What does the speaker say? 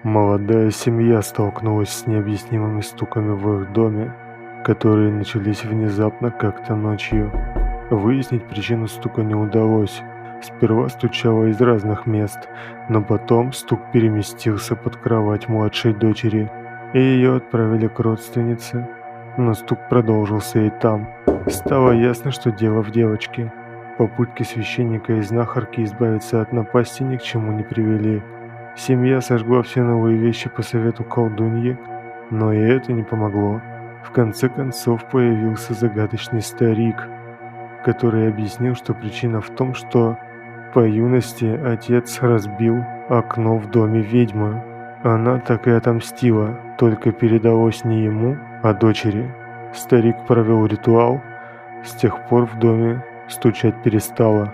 Молодая семья столкнулась с необъяснимыми стуками в их доме, которые начались внезапно как-то ночью. Выяснить причину стука не удалось. Сперва стучало из разных мест, но потом стук переместился под кровать младшей дочери, и ее отправили к родственнице. Но стук продолжился и там. Стало ясно, что дело в девочке. Попытки священника и знахарки избавиться от напасти ни к чему не привели. Семья сожгла все новые вещи по совету колдуньи, но и это не помогло. В конце концов появился загадочный старик, который объяснил, что причина в том, что по юности отец разбил окно в доме ведьмы. Она так и отомстила, только передалось не ему, а дочери. Старик провел ритуал, с тех пор в доме стучать перестало.